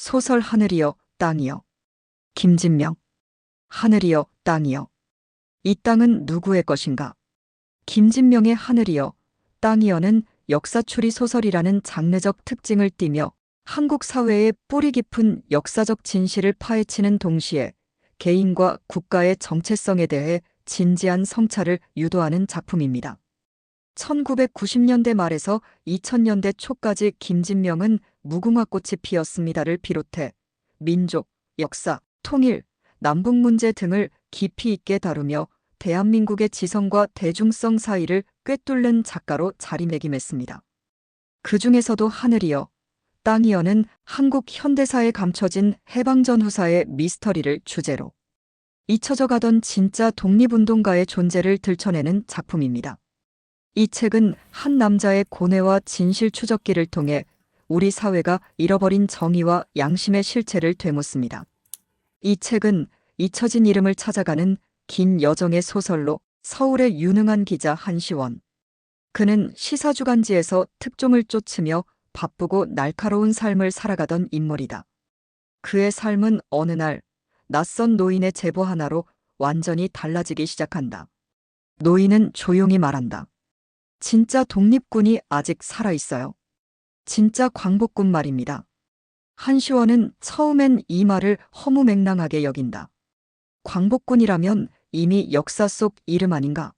소설 하늘이여 땅이여. 김진명. 하늘이여 땅이여. 이 땅은 누구의 것인가? 김진명의 하늘이여 땅이여는 역사추리 소설이라는 장르적 특징을 띠며 한국 사회의 뿌리 깊은 역사적 진실을 파헤치는 동시에 개인과 국가의 정체성에 대해 진지한 성찰을 유도하는 작품입니다. 1990년대 말에서 2000년대 초까지 김진명은 무궁화꽃이 피었습니다를 비롯해 민족, 역사, 통일, 남북 문제 등을 깊이 있게 다루며 대한민국의 지성과 대중성 사이를 꿰뚫는 작가로 자리매김했습니다. 그 중에서도 하늘이여 땅이여는 한국 현대사에 감춰진 해방전 후사의 미스터리를 주제로 잊혀져 가던 진짜 독립운동가의 존재를 들춰내는 작품입니다. 이 책은 한 남자의 고뇌와 진실 추적기를 통해 우리 사회가 잃어버린 정의와 양심의 실체를 되묻습니다. 이 책은 잊혀진 이름을 찾아가는 긴 여정의 소설로 서울의 유능한 기자 한시원. 그는 시사주간지에서 특종을 쫓으며 바쁘고 날카로운 삶을 살아가던 인물이다. 그의 삶은 어느 날 낯선 노인의 제보 하나로 완전히 달라지기 시작한다. 노인은 조용히 말한다. 진짜 독립군이 아직 살아있어요. 진짜 광복군 말입니다. 한시원은 처음엔 이 말을 허무맹랑하게 여긴다. 광복군이라면 이미 역사 속 이름 아닌가?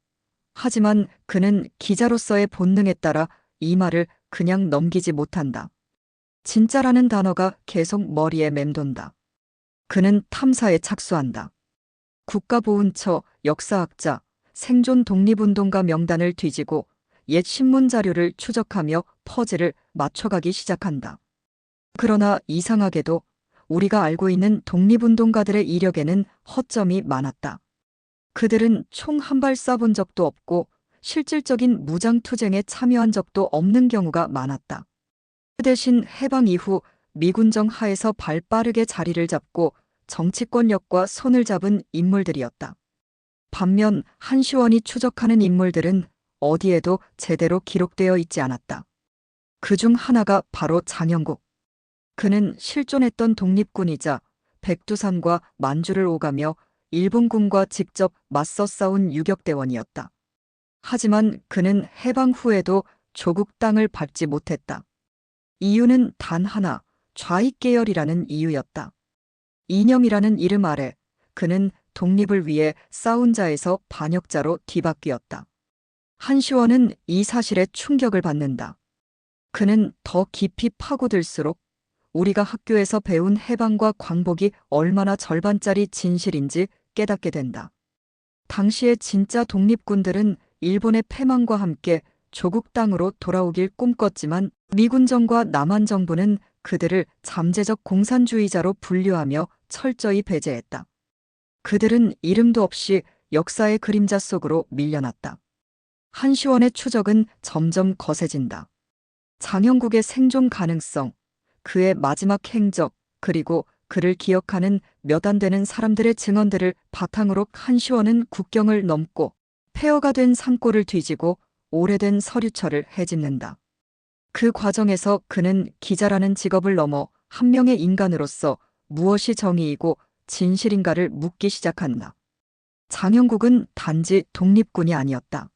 하지만 그는 기자로서의 본능에 따라 이 말을 그냥 넘기지 못한다. 진짜라는 단어가 계속 머리에 맴돈다. 그는 탐사에 착수한다. 국가보훈처, 역사학자, 생존 독립운동가 명단을 뒤지고 옛 신문 자료를 추적하며 퍼즐을 맞춰가기 시작한다. 그러나 이상하게도 우리가 알고 있는 독립운동가들의 이력에는 허점이 많았다. 그들은 총 한 발 쏴본 적도 없고 실질적인 무장투쟁에 참여한 적도 없는 경우가 많았다. 그 대신 해방 이후 미군정 하에서 발 빠르게 자리를 잡고 정치권력과 손을 잡은 인물들이었다. 반면 한시원이 추적하는 인물들은 어디에도 제대로 기록되어 있지 않았다. 그중 하나가 바로 장영국. 그는 실존했던 독립군이자 백두산과 만주를 오가며 일본군과 직접 맞서 싸운 유격대원이었다. 하지만 그는 해방 후에도 조국 땅을 밟지 못했다. 이유는 단 하나, 좌익 계열이라는 이유였다. 이념이라는 이름 아래 그는 독립을 위해 싸운 자에서 반역자로 뒤바뀌었다. 한시원은 이 사실에 충격을 받는다. 그는 더 깊이 파고들수록 우리가 학교에서 배운 해방과 광복이 얼마나 절반짜리 진실인지 깨닫게 된다. 당시의 진짜 독립군들은 일본의 패망과 함께 조국 땅으로 돌아오길 꿈꿨지만 미군정과 남한 정부는 그들을 잠재적 공산주의자로 분류하며 철저히 배제했다. 그들은 이름도 없이 역사의 그림자 속으로 밀려났다. 한시원의 추적은 점점 거세진다. 장영국의 생존 가능성, 그의 마지막 행적, 그리고 그를 기억하는 몇 안 되는 사람들의 증언들을 바탕으로 한시원은 국경을 넘고 폐허가 된 산골을 뒤지고 오래된 서류처를 헤집는다. 그 과정에서 그는 기자라는 직업을 넘어 한 명의 인간으로서 무엇이 정의이고 진실인가를 묻기 시작한다. 장영국은 단지 독립군이 아니었다.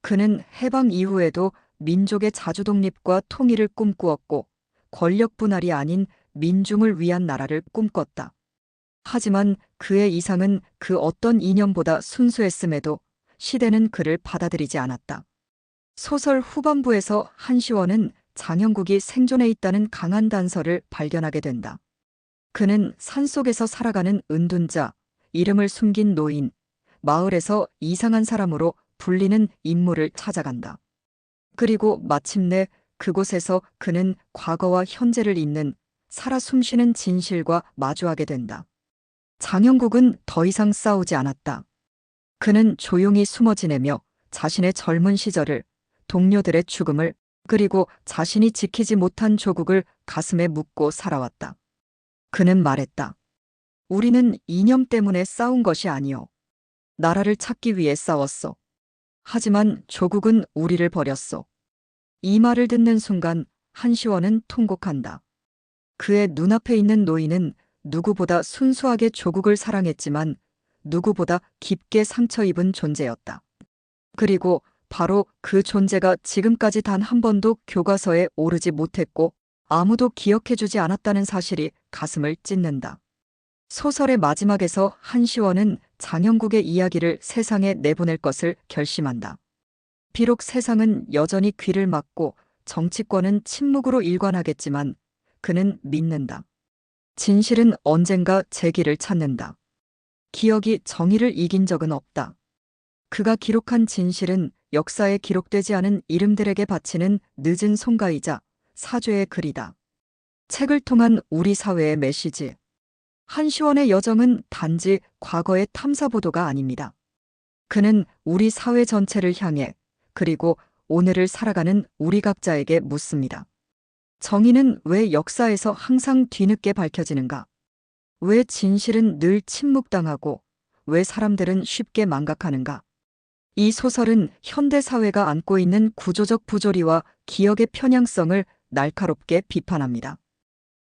그는 해방 이후에도 민족의 자주독립과 통일을 꿈꾸었고 권력 분할이 아닌 민중을 위한 나라를 꿈꿨다. 하지만 그의 이상은 그 어떤 이념보다 순수했음에도 시대는 그를 받아들이지 않았다. 소설 후반부에서 한시원은 장영국이 생존해 있다는 강한 단서를 발견하게 된다. 그는 산속에서 살아가는 은둔자, 이름을 숨긴 노인, 마을에서 이상한 사람으로 불리는 인물을 찾아간다. 그리고 마침내 그곳에서 그는 과거와 현재를 잇는 살아 숨쉬는 진실과 마주하게 된다. 장영국은 더 이상 싸우지 않았다. 그는 조용히 숨어 지내며 자신의 젊은 시절을, 동료들의 죽음을, 그리고 자신이 지키지 못한 조국을 가슴에 묻고 살아왔다. 그는 말했다. 우리는 이념 때문에 싸운 것이 아니오. 나라를 찾기 위해 싸웠어. 하지만 조국은 우리를 버렸어. 이 말을 듣는 순간 한시원은 통곡한다. 그의 눈앞에 있는 노인은 누구보다 순수하게 조국을 사랑했지만 누구보다 깊게 상처 입은 존재였다. 그리고 바로 그 존재가 지금까지 단 한 번도 교과서에 오르지 못했고 아무도 기억해주지 않았다는 사실이 가슴을 찢는다. 소설의 마지막에서 한시원은 장영국의 이야기를 세상에 내보낼 것을 결심한다. 비록 세상은 여전히 귀를 막고 정치권은 침묵으로 일관하겠지만 그는 믿는다. 진실은 언젠가 재기를 찾는다. 기억이 정의를 이긴 적은 없다. 그가 기록한 진실은 역사에 기록되지 않은 이름들에게 바치는 늦은 송가이자 사죄의 글이다. 책을 통한 우리 사회의 메시지. 한시원의 여정은 단지 과거의 탐사보도가 아닙니다. 그는 우리 사회 전체를 향해 그리고 오늘을 살아가는 우리 각자에게 묻습니다. 정의는 왜 역사에서 항상 뒤늦게 밝혀지는가? 왜 진실은 늘 침묵당하고 왜 사람들은 쉽게 망각하는가? 이 소설은 현대 사회가 안고 있는 구조적 부조리와 기억의 편향성을 날카롭게 비판합니다.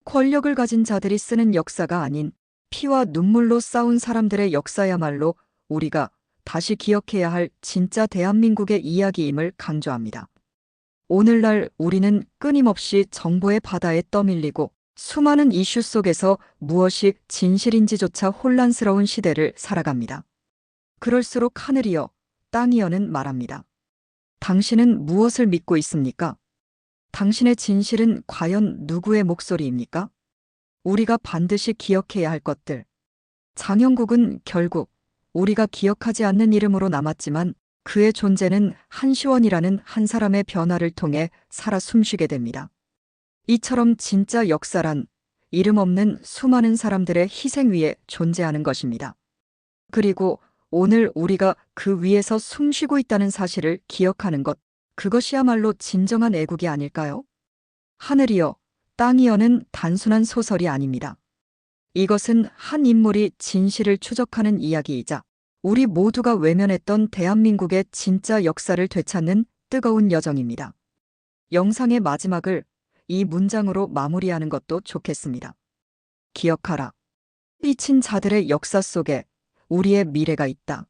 권력을 가진 자들이 쓰는 역사가 아닌 피와 눈물로 싸운 사람들의 역사야말로 우리가 다시 기억해야 할 진짜 대한민국의 이야기임을 강조합니다. 오늘날 우리는 끊임없이 정보의 바다에 떠밀리고 수많은 이슈 속에서 무엇이 진실인지조차 혼란스러운 시대를 살아갑니다. 그럴수록 하늘이여, 땅이여는 말합니다. 당신은 무엇을 믿고 있습니까? 당신의 진실은 과연 누구의 목소리입니까? 우리가 반드시 기억해야 할 것들. 장영국은 결국 우리가 기억하지 않는 이름으로 남았지만 그의 존재는 한시원이라는 한 사람의 변화를 통해 살아 숨쉬게 됩니다. 이처럼 진짜 역사란 이름 없는 수많은 사람들의 희생 위에 존재하는 것입니다. 그리고 오늘 우리가 그 위에서 숨쉬고 있다는 사실을 기억하는 것, 그것이야말로 진정한 애국이 아닐까요? 하늘이여, 땅이여는 단순한 소설이 아닙니다. 이것은 한 인물이 진실을 추적하는 이야기이자 우리 모두가 외면했던 대한민국의 진짜 역사를 되찾는 뜨거운 여정입니다. 영상의 마지막을 이 문장으로 마무리하는 것도 좋겠습니다. 기억하라. 삐친 자들의 역사 속에 우리의 미래가 있다.